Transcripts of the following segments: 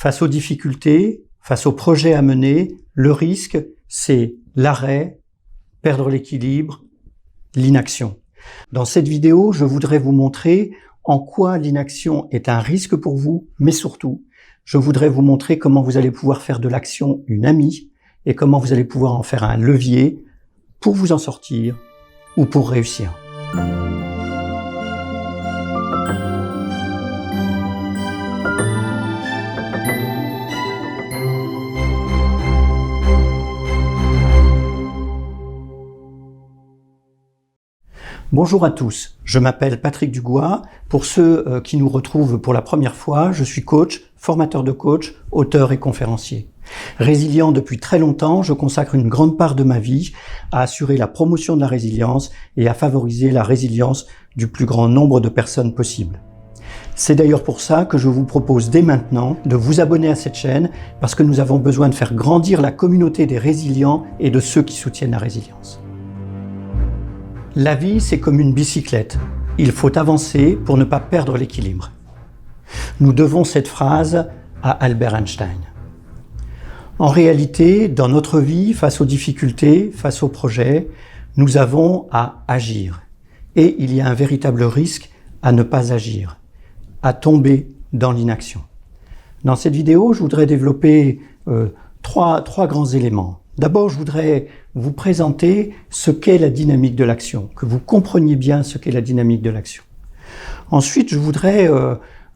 Face aux difficultés, face aux projets à mener, le risque, c'est l'arrêt, perdre l'équilibre, l'inaction. Dans cette vidéo, je voudrais vous montrer en quoi l'inaction est un risque pour vous, mais surtout, je voudrais vous montrer comment vous allez pouvoir faire de l'action une amie et comment vous allez pouvoir en faire un levier pour vous en sortir ou pour réussir. Bonjour à tous, je m'appelle Patrick Dugois. Pour ceux qui nous retrouvent pour la première fois, je suis coach, formateur de coach, auteur et conférencier. Résilient depuis très longtemps, je consacre une grande part de ma vie à assurer la promotion de la résilience et à favoriser la résilience du plus grand nombre de personnes possible. C'est d'ailleurs pour ça que je vous propose dès maintenant de vous abonner à cette chaîne parce que nous avons besoin de faire grandir la communauté des résilients et de ceux qui soutiennent la résilience. La vie, c'est comme une bicyclette. Il faut avancer pour ne pas perdre l'équilibre. Nous devons cette phrase à Albert Einstein. En réalité, dans notre vie, face aux difficultés, face aux projets, nous avons à agir. Et il y a un véritable risque à ne pas agir, à tomber dans l'inaction. Dans cette vidéo, je voudrais développer trois grands éléments. D'abord, je voudrais vous présenter ce qu'est la dynamique de l'action, que vous compreniez bien ce qu'est la dynamique de l'action. Ensuite, je voudrais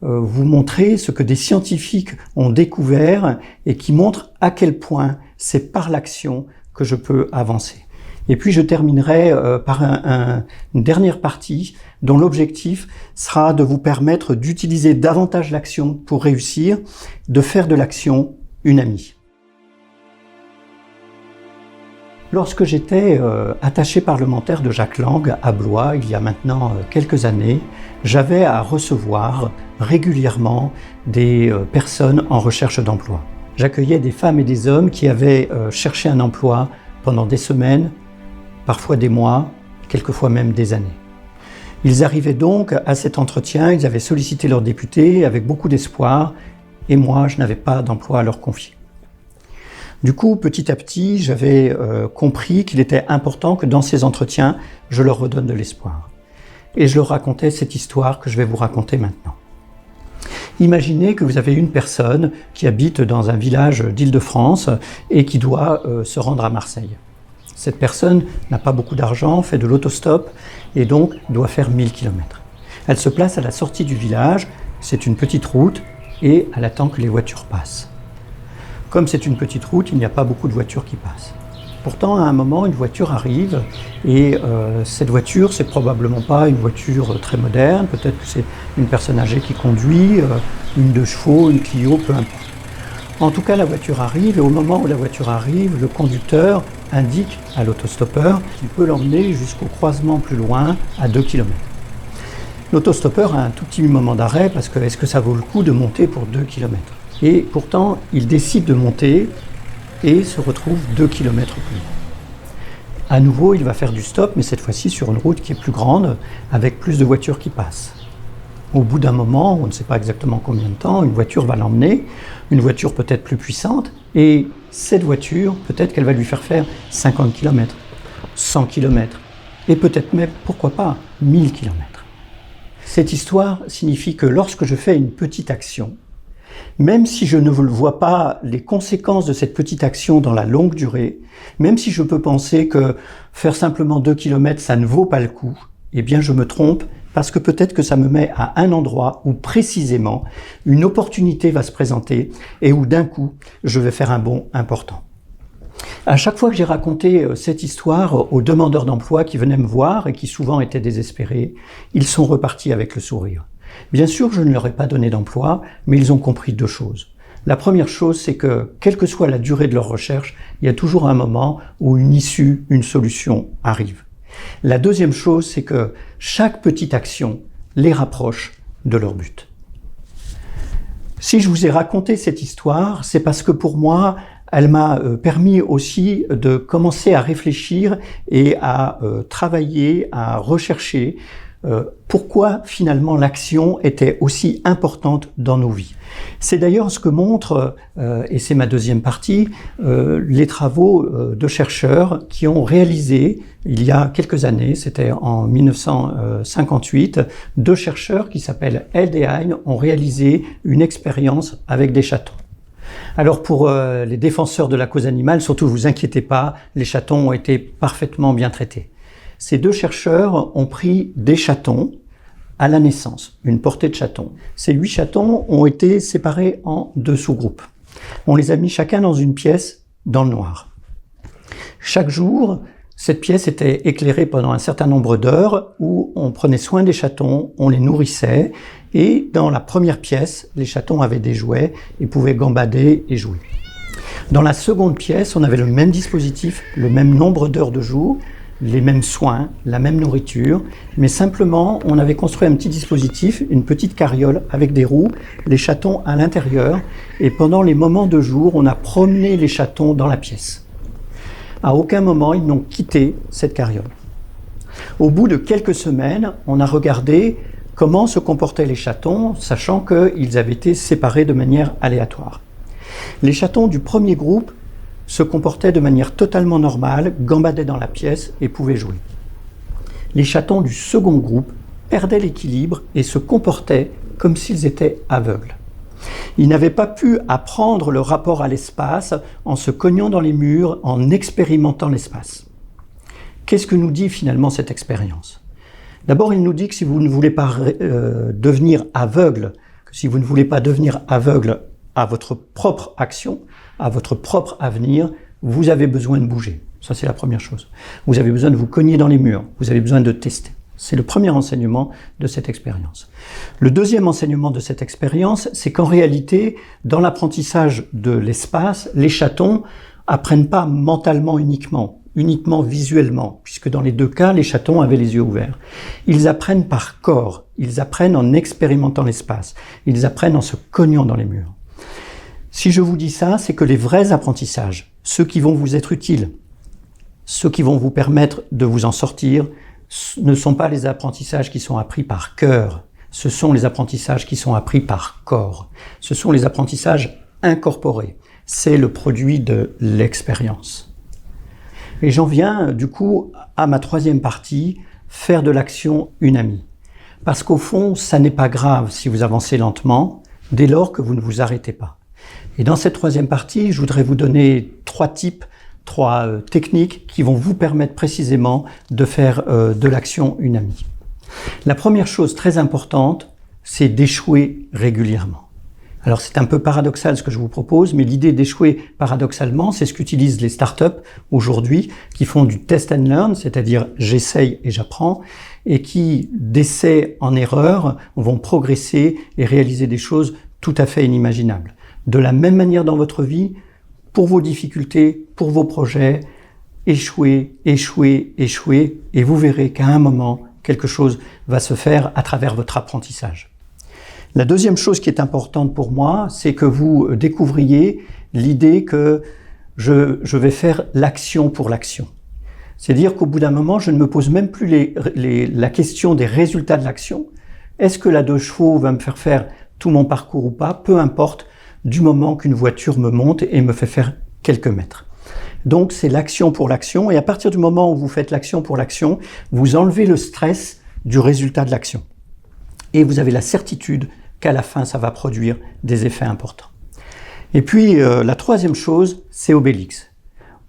vous montrer ce que des scientifiques ont découvert et qui montrent à quel point c'est par l'action que je peux avancer. Et puis, je terminerai par une dernière partie dont l'objectif sera de vous permettre d'utiliser davantage l'action pour réussir, de faire de l'action une amie. Lorsque j'étais attaché parlementaire de Jack Lang à Blois, il y a maintenant quelques années, j'avais à recevoir régulièrement des personnes en recherche d'emploi. J'accueillais des femmes et des hommes qui avaient cherché un emploi pendant des semaines, parfois des mois, quelquefois même des années. Ils arrivaient donc à cet entretien, ils avaient sollicité leur député avec beaucoup d'espoir, et moi, je n'avais pas d'emploi à leur confier. Du coup, petit à petit, j'avais compris qu'il était important que dans ces entretiens, je leur redonne de l'espoir. Et je leur racontais cette histoire que je vais vous raconter maintenant. Imaginez que vous avez une personne qui habite dans un village d'Île-de-France et qui doit se rendre à Marseille. Cette personne n'a pas beaucoup d'argent, fait de l'autostop et donc doit faire 1000 km. Elle se place à la sortie du village, c'est une petite route et elle attend que les voitures passent. Comme c'est une petite route, il n'y a pas beaucoup de voitures qui passent. Pourtant, à un moment, une voiture arrive et cette voiture, c'est probablement pas une voiture très moderne, peut-être que c'est une personne âgée qui conduit, une 2 chevaux, une Clio, peu importe. En tout cas, la voiture arrive et au moment où la voiture arrive, le conducteur indique à l'autostoppeur qu'il peut l'emmener jusqu'au croisement plus loin, à 2 km. L'autostoppeur a un tout petit moment d'arrêt parce que est-ce que ça vaut le coup de monter pour 2 km ? Et pourtant, il décide de monter et se retrouve 2 km plus loin. À nouveau, il va faire du stop, mais cette fois-ci sur une route qui est plus grande, avec plus de voitures qui passent. Au bout d'un moment, on ne sait pas exactement combien de temps, une voiture va l'emmener, une voiture peut-être plus puissante, et cette voiture, peut-être qu'elle va lui faire 50 km, 100 km, et peut-être même, pourquoi pas, 1000 km. Cette histoire signifie que lorsque je fais une petite action, même si je ne vois pas les conséquences de cette petite action dans la longue durée, même si je peux penser que faire simplement 2 km, ça ne vaut pas le coup, eh bien je me trompe parce que peut-être que ça me met à un endroit où précisément une opportunité va se présenter et où d'un coup, je vais faire un bond important. À chaque fois que j'ai raconté cette histoire aux demandeurs d'emploi qui venaient me voir et qui souvent étaient désespérés, ils sont repartis avec le sourire. Bien sûr, je ne leur ai pas donné d'emploi, mais ils ont compris 2 choses. La première chose, c'est que, quelle que soit la durée de leur recherche, il y a toujours un moment où une issue, une solution arrive. La deuxième chose, c'est que chaque petite action les rapproche de leur but. Si je vous ai raconté cette histoire, c'est parce que pour moi, elle m'a permis aussi de commencer à réfléchir et à travailler, à rechercher pourquoi finalement l'action était aussi importante dans nos vies. C'est d'ailleurs ce que montrent, et c'est ma deuxième partie, les travaux de chercheurs qui ont réalisé, il y a quelques années, c'était en 1958, deux chercheurs qui s'appellent Held et Hein ont réalisé une expérience avec des chatons. Alors pour les défenseurs de la cause animale, surtout vous inquiétez pas, les chatons ont été parfaitement bien traités. Ces deux chercheurs ont pris des chatons à la naissance, une portée de chatons. Ces 8 chatons ont été séparés en 2 sous-groupes. On les a mis chacun dans une pièce dans le noir. Chaque jour, cette pièce était éclairée pendant un certain nombre d'heures où on prenait soin des chatons, on les nourrissait et dans la première pièce, les chatons avaient des jouets et pouvaient gambader et jouer. Dans la seconde pièce, on avait le même dispositif, le même nombre d'heures de jour, les mêmes soins, la même nourriture, mais simplement on avait construit un petit dispositif, une petite carriole avec des roues, les chatons à l'intérieur, et pendant les moments de jour, on a promené les chatons dans la pièce. À aucun moment, ils n'ont quitté cette carriole. Au bout de quelques semaines, on a regardé comment se comportaient les chatons, sachant qu'ils avaient été séparés de manière aléatoire. Les chatons du premier groupe se comportaient de manière totalement normale, gambadaient dans la pièce et pouvaient jouer. Les chatons du second groupe perdaient l'équilibre et se comportaient comme s'ils étaient aveugles. Ils n'avaient pas pu apprendre le rapport à l'espace en se cognant dans les murs, en expérimentant l'espace. Qu'est-ce que nous dit finalement cette expérience ? D'abord, il nous dit que si vous ne voulez pas devenir aveugle, si vous ne voulez pas devenir aveugle à votre propre action, à votre propre avenir, vous avez besoin de bouger. Ça, c'est la première chose. Vous avez besoin de vous cogner dans les murs. Vous avez besoin de tester. C'est le premier enseignement de cette expérience. Le deuxième enseignement de cette expérience, c'est qu'en réalité, dans l'apprentissage de l'espace, les chatons apprennent pas mentalement uniquement visuellement, puisque dans les deux cas, les chatons avaient les yeux ouverts. Ils apprennent par corps. Ils apprennent en expérimentant l'espace. Ils apprennent en se cognant dans les murs. Si je vous dis ça, c'est que les vrais apprentissages, ceux qui vont vous être utiles, ceux qui vont vous permettre de vous en sortir, ne sont pas les apprentissages qui sont appris par cœur. Ce sont les apprentissages qui sont appris par corps. Ce sont les apprentissages incorporés. C'est le produit de l'expérience. Et j'en viens du coup à ma troisième partie, faire de l'action une amie. Parce qu'au fond, ça n'est pas grave si vous avancez lentement, dès lors que vous ne vous arrêtez pas. Et dans cette troisième partie, je voudrais vous donner 3 techniques qui vont vous permettre précisément de faire de l'action une amie. La première chose très importante, c'est d'échouer régulièrement. Alors c'est un peu paradoxal ce que je vous propose, mais l'idée d'échouer paradoxalement, c'est ce qu'utilisent les startups aujourd'hui, qui font du test and learn, c'est-à-dire j'essaye et j'apprends, et qui, d'essai en erreur, vont progresser et réaliser des choses tout à fait inimaginables. De la même manière dans votre vie, pour vos difficultés, pour vos projets, échouez, échouez, échouez, et vous verrez qu'à un moment, quelque chose va se faire à travers votre apprentissage. La deuxième chose qui est importante pour moi, c'est que vous découvriez l'idée que je vais faire l'action pour l'action. C'est-à-dire qu'au bout d'un moment, je ne me pose même plus la question des résultats de l'action. Est-ce que la 2 chevaux va me faire tout mon parcours ou pas? Peu importe, du moment qu'une voiture me monte et me fait faire quelques mètres. Donc c'est l'action pour l'action, et à partir du moment où vous faites l'action pour l'action, vous enlevez le stress du résultat de l'action. Et vous avez la certitude qu'à la fin, ça va produire des effets importants. Et puis, la troisième chose, c'est Obélix.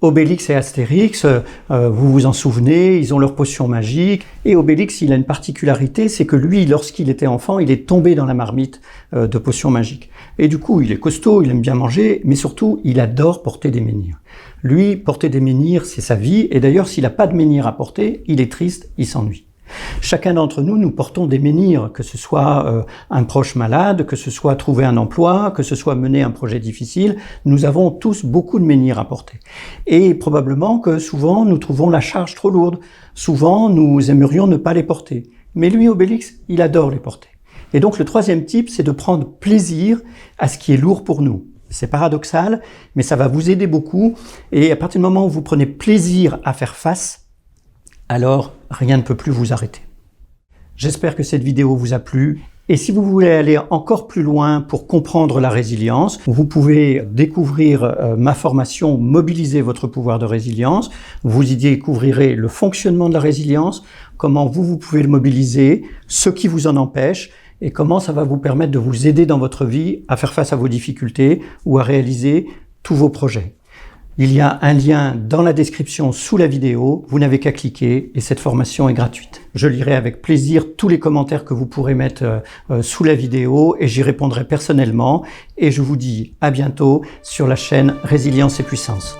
Obélix et Astérix, vous vous en souvenez, ils ont leur potion magique. Et Obélix, il a une particularité, c'est que lui, lorsqu'il était enfant, il est tombé dans la marmite de potions magiques. Et du coup, il est costaud, il aime bien manger, mais surtout, il adore porter des menhirs. Lui, porter des menhirs, c'est sa vie. Et d'ailleurs, s'il n'a pas de menhir à porter, il est triste, il s'ennuie. Chacun d'entre nous, nous portons des menhirs, que ce soit un proche malade, que ce soit trouver un emploi, que ce soit mener un projet difficile. Nous avons tous beaucoup de menhirs à porter. Et probablement que souvent, nous trouvons la charge trop lourde. Souvent, nous aimerions ne pas les porter. Mais lui, Obélix, il adore les porter. Et donc, le troisième type, c'est de prendre plaisir à ce qui est lourd pour nous. C'est paradoxal, mais ça va vous aider beaucoup. Et à partir du moment où vous prenez plaisir à faire face, alors rien ne peut plus vous arrêter. J'espère que cette vidéo vous a plu. Et si vous voulez aller encore plus loin pour comprendre la résilience, vous pouvez découvrir ma formation Mobiliser votre pouvoir de résilience. Vous y découvrirez le fonctionnement de la résilience, comment vous pouvez le mobiliser, ce qui vous en empêche et comment ça va vous permettre de vous aider dans votre vie à faire face à vos difficultés ou à réaliser tous vos projets. Il y a un lien dans la description sous la vidéo, vous n'avez qu'à cliquer et cette formation est gratuite. Je lirai avec plaisir tous les commentaires que vous pourrez mettre sous la vidéo et j'y répondrai personnellement et je vous dis à bientôt sur la chaîne Résilience et Puissance.